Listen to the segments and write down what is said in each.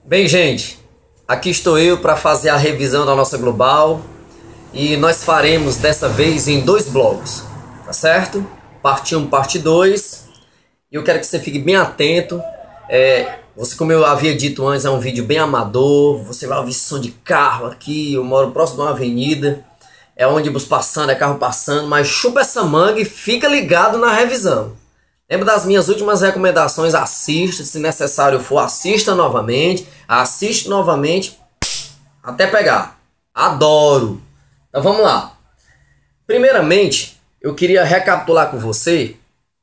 Bem, gente, aqui estou eu para fazer a revisão da nossa global e nós faremos dessa vez em dois blocos, tá certo? Parte 1, parte 2. E eu quero que você fique bem atento. Você, como eu havia dito antes, é um vídeo bem amador. Você vai ouvir som de carro aqui. Eu moro próximo de uma avenida, é ônibus passando, é carro passando, mas chupa essa manga e fica ligado na revisão. Lembra das minhas últimas recomendações? Assista, se necessário for, assista novamente, assiste novamente, até pegar. Adoro! Então vamos lá. Primeiramente, eu queria recapitular com você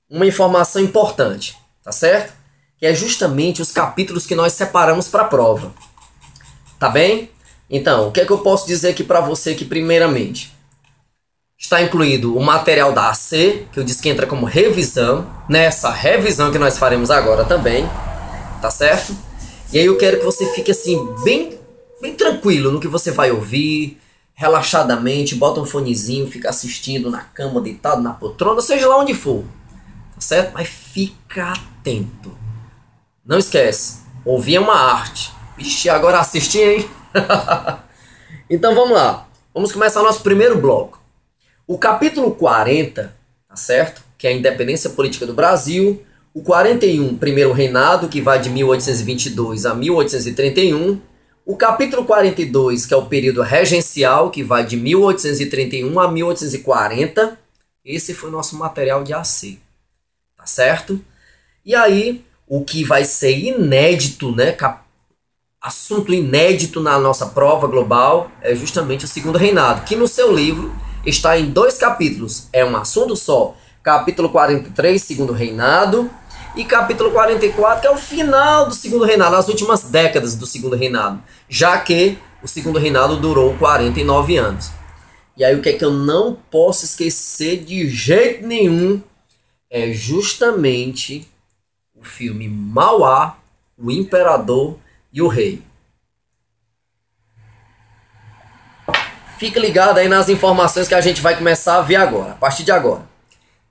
uma informação importante, tá certo? Que é justamente os capítulos que nós separamos para a prova. Tá bem? Então, o que é que eu posso dizer aqui para você que primeiramente está incluído o material da AC, que eu disse que entra como revisão, nessa revisão que nós faremos agora também, tá certo? E aí eu quero que você fique assim, bem tranquilo no que você vai ouvir, relaxadamente, bota um fonezinho, fica assistindo na cama, deitado na poltrona, seja lá onde for, tá certo? Mas fica atento. Não esquece, ouvir é uma arte. Vixe, agora assistir, hein? Então vamos lá, vamos começar nosso primeiro bloco. O capítulo 40, tá certo? Que é a independência política do Brasil. O 41, primeiro reinado, que vai de 1822 a 1831. O capítulo 42, que é o período regencial, que vai de 1831 a 1840. Esse foi o nosso material de AC, tá certo? E aí, o que vai ser inédito, né? Assunto inédito na nossa prova global é justamente o segundo reinado, que no seu livro está em 2 capítulos, é um assunto só. Capítulo 43, segundo reinado, e capítulo 44, que é o final do segundo reinado, as últimas décadas do segundo reinado, já que o segundo reinado durou 49 anos. E aí o que é que eu não posso esquecer de jeito nenhum é justamente o filme Mauá, o Imperador e o Rei. Fica ligado aí nas informações que a gente vai começar a ver agora, a partir de agora.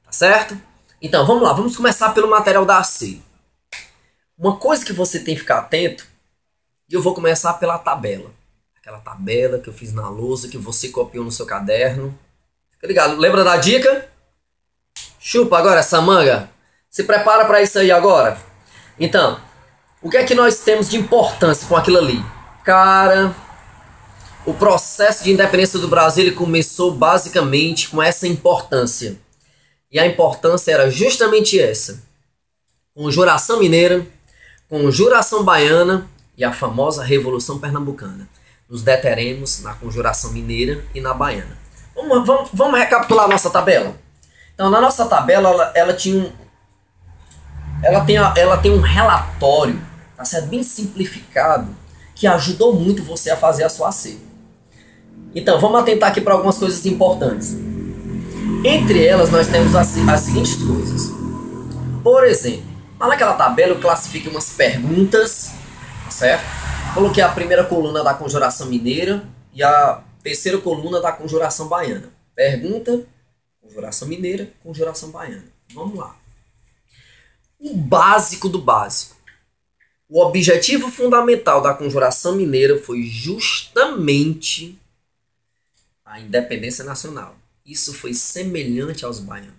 Tá certo? Então, vamos lá, vamos começar pelo material da AC. Uma coisa que você tem que ficar atento, e eu vou começar pela tabela. Aquela tabela que eu fiz na lousa, que você copiou no seu caderno. Fica ligado? Lembra da dica? Chupa agora essa manga. Se prepara para isso aí agora. Então, o que é que nós temos de importância com aquilo ali? Cara, o processo de independência do Brasil ele começou basicamente com essa importância. E a importância era justamente essa. Conjuração Mineira, Conjuração Baiana e a famosa Revolução Pernambucana. Nos deteremos na Conjuração Mineira e na Baiana. Vamos recapitular a nossa tabela? Então, na nossa tabela, ela tem um relatório, tá certo? Bem simplificado, que ajudou muito você a fazer a sua AC. Então, vamos atentar aqui para algumas coisas importantes. Entre elas, nós temos as seguintes coisas. Por exemplo, lá naquela tabela eu classifiquei umas perguntas, certo? Coloquei a primeira coluna da Conjuração Mineira e a terceira coluna da Conjuração Baiana. Pergunta, Conjuração Mineira, Conjuração Baiana. Vamos lá. O básico do básico. O objetivo fundamental da Conjuração Mineira foi justamente a independência nacional. Isso foi semelhante aos baianos.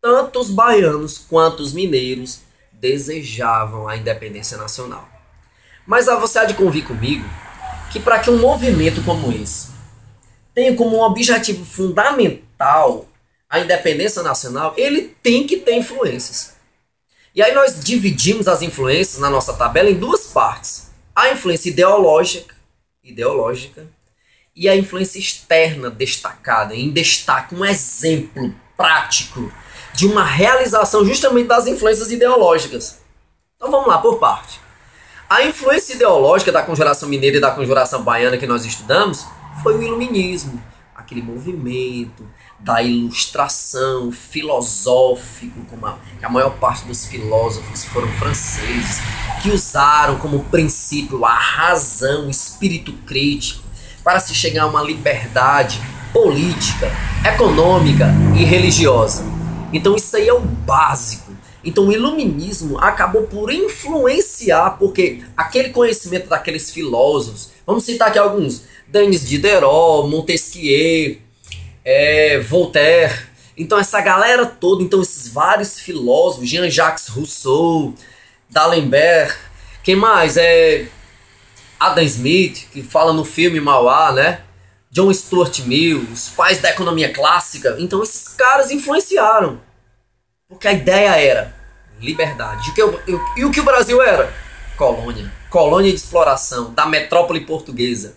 Tanto os baianos quanto os mineiros desejavam a independência nacional. Mas você há de convir comigo que para que um movimento como esse tenha como um objetivo fundamental a independência nacional, ele tem que ter influências. E aí nós dividimos as influências na nossa tabela em 2 partes. A influência ideológica e a influência externa destacada, em destaque, um exemplo prático de uma realização justamente das influências ideológicas. Então vamos lá, por parte. A influência ideológica da Conjuração Mineira e da Conjuração Baiana que nós estudamos foi o iluminismo, aquele movimento da ilustração filosófico, como a maior parte dos filósofos foram franceses, que usaram como princípio a razão, o espírito crítico, para se chegar a uma liberdade política, econômica e religiosa. Então isso aí é o básico. Então o iluminismo acabou por influenciar, porque aquele conhecimento daqueles filósofos, vamos citar aqui alguns, Denis Diderot, Montesquieu, Voltaire, então essa galera toda, então esses vários filósofos, Jean-Jacques Rousseau, D'Alembert, quem mais? Adam Smith, que fala no filme Mauá, né? John Stuart Mill, os pais da economia clássica. Então esses caras influenciaram. Porque a ideia era liberdade. E o que o Brasil era? Colônia. Colônia de exploração da metrópole portuguesa.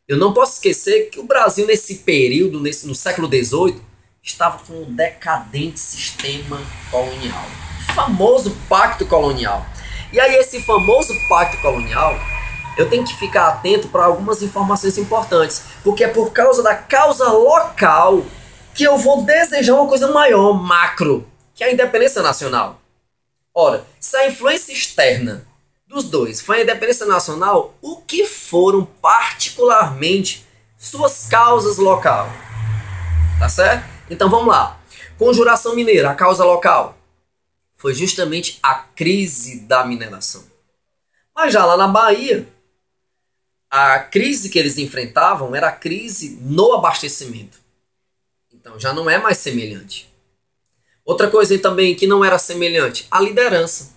Eu não posso esquecer que o Brasil nesse período, no século XVIII, estava com um decadente sistema colonial. O famoso pacto colonial. E aí esse famoso pacto colonial, eu tenho que ficar atento para algumas informações importantes, porque é por causa da causa local que eu vou desejar uma coisa maior, macro, que é a independência nacional. Ora, se a influência externa dos dois foi a independência nacional, o que foram particularmente suas causas locais? Tá certo? Então vamos lá. Conjuração mineira, a causa local, foi justamente a crise da mineração. Mas já lá na Bahia, a crise que eles enfrentavam era a crise no abastecimento. Então já não é mais semelhante. Outra coisa também que não era semelhante, a liderança.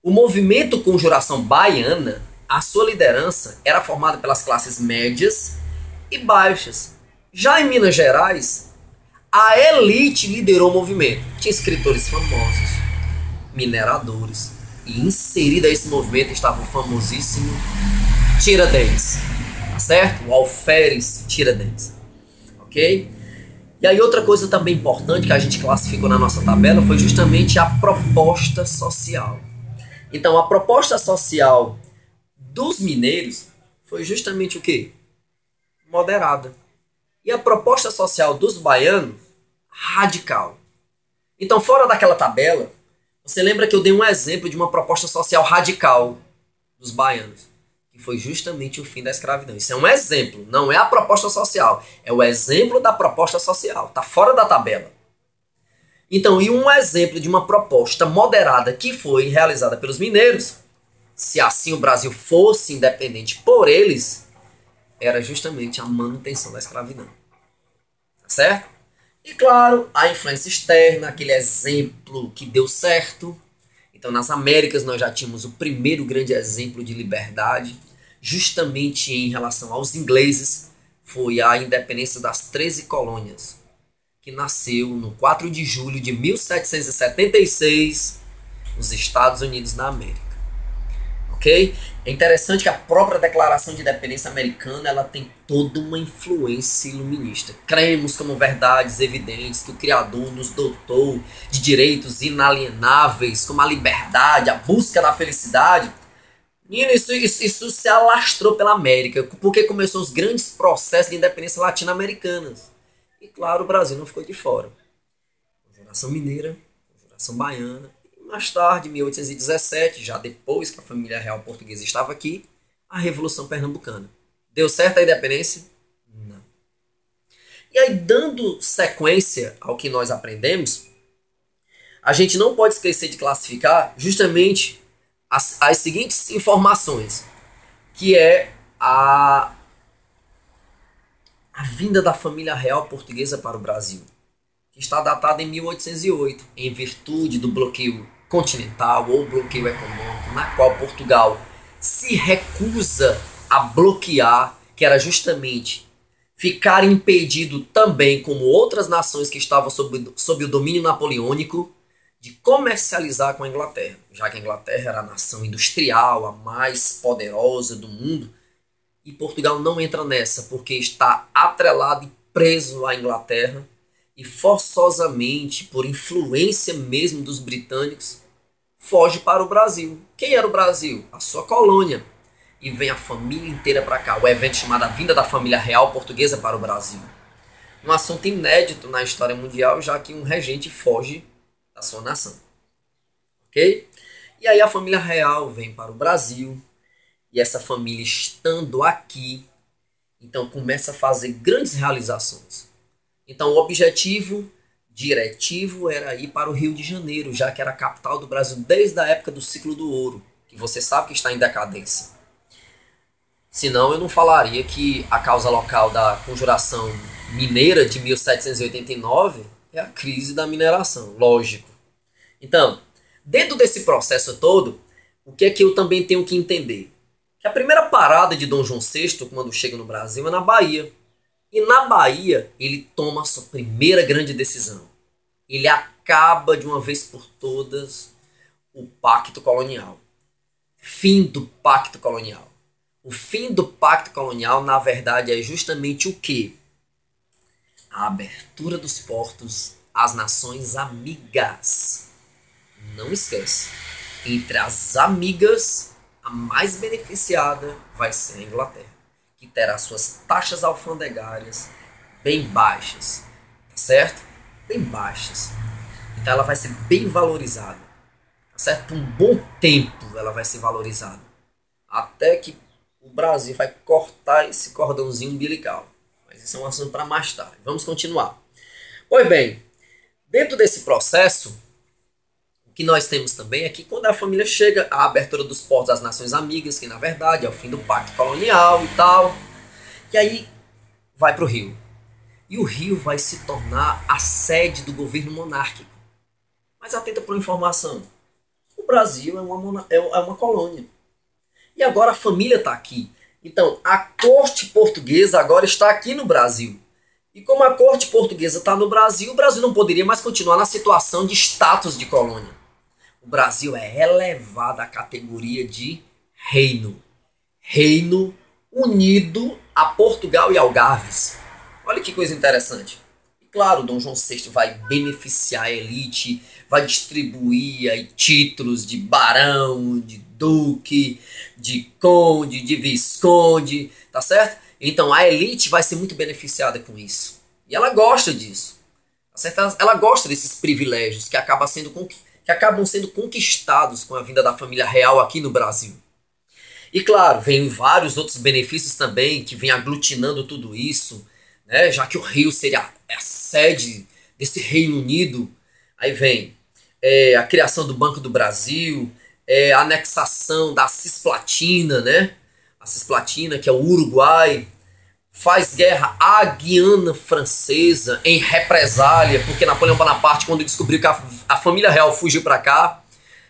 O movimento Conjuração Baiana, a sua liderança era formada pelas classes médias e baixas. Já em Minas Gerais, a elite liderou o movimento. Tinha escritores famosos, mineradores, e inserido a esse movimento estava o famosíssimo Tiradentes, tá certo? O Alferes Tiradentes, ok? E aí outra coisa também importante que a gente classificou na nossa tabela foi justamente a proposta social. Então a proposta social dos mineiros foi justamente o quê? Moderada. E a proposta social dos baianos, radical. Então fora daquela tabela, você lembra que eu dei um exemplo de uma proposta social radical dos baianos, que foi justamente o fim da escravidão. Isso é um exemplo, não é a proposta social, é o exemplo da proposta social, está fora da tabela. Então, e um exemplo de uma proposta moderada que foi realizada pelos mineiros, se assim o Brasil fosse independente por eles, era justamente a manutenção da escravidão. Tá certo? E claro, a influência externa, aquele exemplo que deu certo. Então, nas Américas nós já tínhamos o primeiro grande exemplo de liberdade, justamente em relação aos ingleses, foi a independência das 13 colônias, que nasceu no 4 de julho de 1776, nos Estados Unidos da América. Ok? É interessante que a própria Declaração de Independência Americana ela tem toda uma influência iluminista. Cremos como verdades evidentes que o Criador nos dotou de direitos inalienáveis, como a liberdade, a busca da felicidade. E isso se alastrou pela América, porque começou os grandes processos de independência latino-americanas. E claro, o Brasil não ficou de fora. Conjuração mineira, conjuração baiana. Mais tarde, em 1817, já depois que a família real portuguesa estava aqui, a Revolução Pernambucana. Deu certo a independência? Não. E aí, dando sequência ao que nós aprendemos, a gente não pode esquecer de classificar justamente as seguintes informações, que é a vinda da família real portuguesa para o Brasil, que está datada em 1808, em virtude do bloqueio continental ou bloqueio econômico, na qual Portugal se recusa a bloquear, que era justamente ficar impedido também, como outras nações que estavam sob o domínio napoleônico, de comercializar com a Inglaterra, já que a Inglaterra era a nação industrial, a mais poderosa do mundo, e Portugal não entra nessa, porque está atrelado e preso à Inglaterra, e forçosamente, por influência mesmo dos britânicos, foge para o Brasil. Quem era o Brasil? A sua colônia. E vem a família inteira para cá. O evento chamado A Vinda da Família Real Portuguesa para o Brasil. Um assunto inédito na história mundial, já que um regente foge da sua nação. Ok? E aí a família real vem para o Brasil. E essa família estando aqui, então começa a fazer grandes realizações. Então o objetivo diretivo era ir para o Rio de Janeiro, já que era a capital do Brasil desde a época do ciclo do ouro, que você sabe que está em decadência. Senão eu não falaria que a causa local da conjuração mineira de 1789 é a crise da mineração, lógico. Então, dentro desse processo todo, o que é que eu também tenho que entender? Que a primeira parada de Dom João VI, quando chega no Brasil, é na Bahia. E na Bahia, ele toma a sua primeira grande decisão. Ele acaba de uma vez por todas o pacto colonial. Fim do pacto colonial. O fim do pacto colonial, na verdade, é justamente o quê? A abertura dos portos às nações amigas. Não esquece. Entre as amigas, a mais beneficiada vai ser a Inglaterra, que terá suas taxas alfandegárias bem baixas, tá certo? Bem baixas. Então ela vai ser bem valorizada, tá certo? Por um bom tempo ela vai ser valorizada, até que o Brasil vai cortar esse cordãozinho umbilical. Mas isso é um assunto para mais tarde. Vamos continuar. Pois bem, dentro desse processo, o que nós temos também é que quando a família chega, a abertura dos portos às nações amigas, que na verdade é o fim do pacto colonial e tal, e aí vai para o Rio. E o Rio vai se tornar a sede do governo monárquico. Mas atenta para uma informação. O Brasil é uma colônia. E agora a família está aqui. Então, a corte portuguesa agora está aqui no Brasil. E como a corte portuguesa está no Brasil, o Brasil não poderia mais continuar na situação de status de colônia. O Brasil é elevado à categoria de reino. Reino unido a Portugal e Algarves. Olha que coisa interessante. E claro, Dom João VI vai beneficiar a elite, vai distribuir aí títulos de barão, de duque, de conde, de visconde, tá certo? Então a elite vai ser muito beneficiada com isso. E ela gosta disso. Tá certo? Ela gosta desses privilégios que acabam sendo conquistados com a vinda da família real aqui no Brasil. E claro, vem vários outros benefícios também que vem aglutinando tudo isso, né? Já que o Rio seria a sede desse Reino Unido. Aí vem a criação do Banco do Brasil, a anexação da Cisplatina, né? A Cisplatina, que é o Uruguai, faz guerra à Guiana Francesa em represália, porque Napoleão Bonaparte, quando descobriu que a família real fugiu para cá,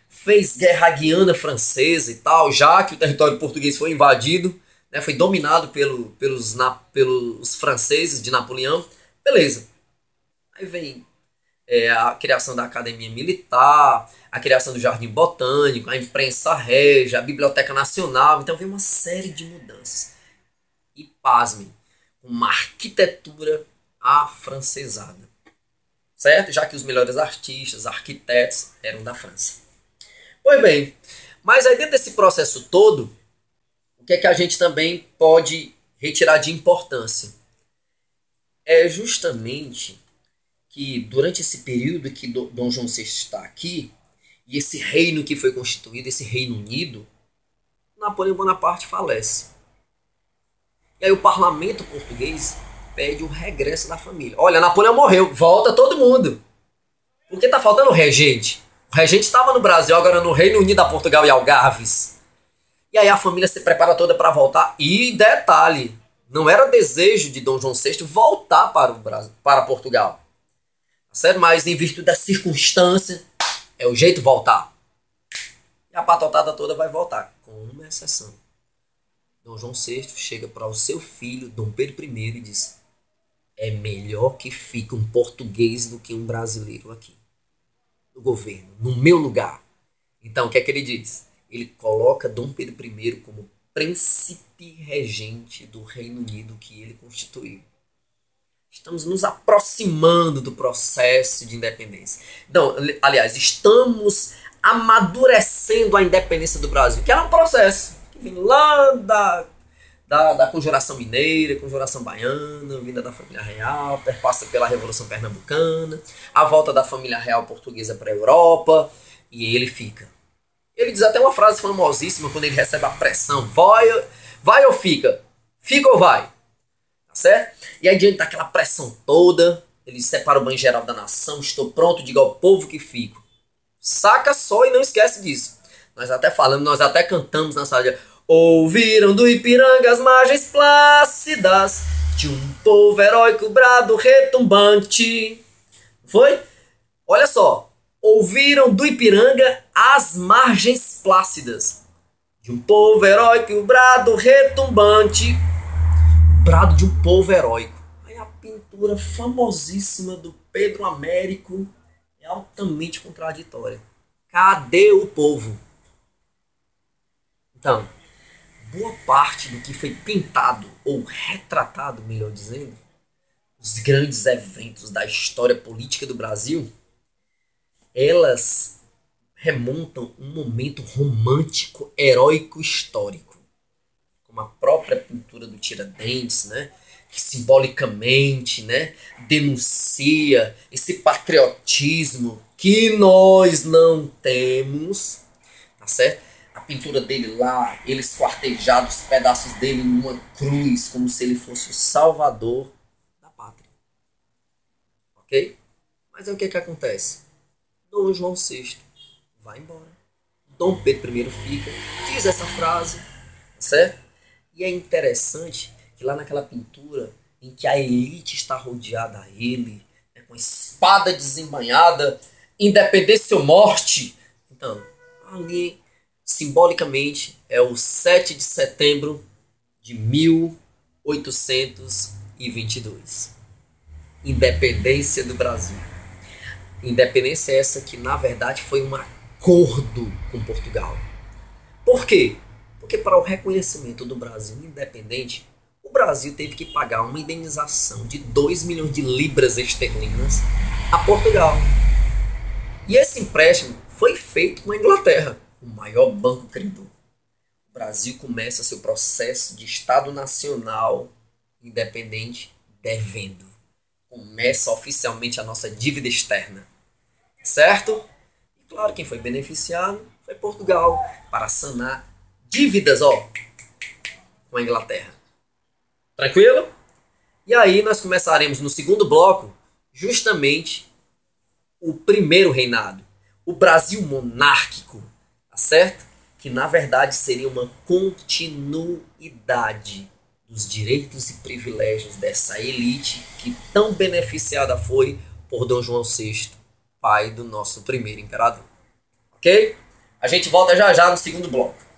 fez guerra à Guiana Francesa e tal, já que o território português foi invadido, né, foi dominado pelos franceses de Napoleão. Beleza. Aí vem a criação da Academia Militar, a criação do Jardim Botânico, a imprensa régia, a Biblioteca Nacional. Então vem uma série de mudanças. E pasmem, uma arquitetura afrancesada. Certo? Já que os melhores artistas, arquitetos eram da França. Pois bem, mas aí dentro desse processo todo, o que é que a gente também pode retirar de importância? É justamente que durante esse período que Dom João VI está aqui, e esse reino que foi constituído, esse Reino Unido, Napoleão Bonaparte falece. E aí o parlamento português pede o regresso da família. Olha, Napoleão morreu, volta todo mundo. Porque tá faltando o regente. O regente estava no Brasil, agora no Reino Unido, a Portugal e Algarves. E aí a família se prepara toda para voltar. E detalhe, não era desejo de Dom João VI voltar para o Brasil, para Portugal. Certo? Mas em virtude da circunstância, é o jeito de voltar. E a patotada toda vai voltar, com uma exceção. Dom João VI chega para o seu filho, Dom Pedro I, e diz: é melhor que fique um português do que um brasileiro aqui no governo, no meu lugar. Então o que é que ele diz? Ele coloca Dom Pedro I como príncipe regente do Reino Unido que ele constituiu. Estamos nos aproximando do processo de independência. Então, aliás, estamos amadurecendo a independência do Brasil, que era um processo que vem lá da conjuração mineira, conjuração baiana, vinda da família real, perpassa pela Revolução Pernambucana, a volta da família real portuguesa para a Europa, e ele fica. Ele diz até uma frase famosíssima quando ele recebe a pressão: vai ou fica? Fica ou vai? Tá certo? E aí diante daquela pressão toda, Ele separa o bem geral da nação. Estou pronto, diga ao povo que fico. Saca só e não esquece disso. Nós até falamos, nós até cantamos na sala de... Ouviram do Ipiranga as margens plácidas de um povo heróico, brado retumbante. Foi? Olha só. Ouviram do Ipiranga as margens plácidas de um povo heróico, brado retumbante. Brado de um povo heróico. Aí a pintura famosíssima do Pedro Américo é altamente contraditória. Cadê o povo? Então, boa parte do que foi pintado, ou retratado, melhor dizendo, os grandes eventos da história política do Brasil, elas remontam um momento romântico, heróico, histórico. Como a própria pintura do Tiradentes, né? Que simbolicamente, né, denuncia esse patriotismo que nós não temos, tá certo? A pintura dele lá, ele esquartejado, os pedaços dele numa cruz, como se ele fosse o salvador da pátria. Ok? Mas aí o que acontece? Dom João VI vai embora. Dom Pedro I fica, diz essa frase, tá certo? E é interessante que lá naquela pintura em que a elite está rodeada a ele, né, com a espada desembainhada, independência ou morte. Então, ali, simbolicamente, é o 7 de setembro de 1822. Independência do Brasil. Independência essa que, na verdade, foi um acordo com Portugal. Por quê? Porque para o reconhecimento do Brasil independente, o Brasil teve que pagar uma indenização de 2 milhões de libras esterlinas a Portugal. E esse empréstimo foi feito com a Inglaterra, o maior banco credor. O Brasil começa seu processo de Estado Nacional independente devendo. Começa oficialmente a nossa dívida externa. Certo? E claro, quem foi beneficiado foi Portugal para sanar dívidas, com a Inglaterra. Tranquilo? E aí nós começaremos no segundo bloco justamente o primeiro reinado, o Brasil monárquico, tá certo? Que na verdade seria uma continuidade dos direitos e privilégios dessa elite que tão beneficiada foi por Dom João VI, pai do nosso primeiro imperador. Ok? A gente volta já já no segundo bloco.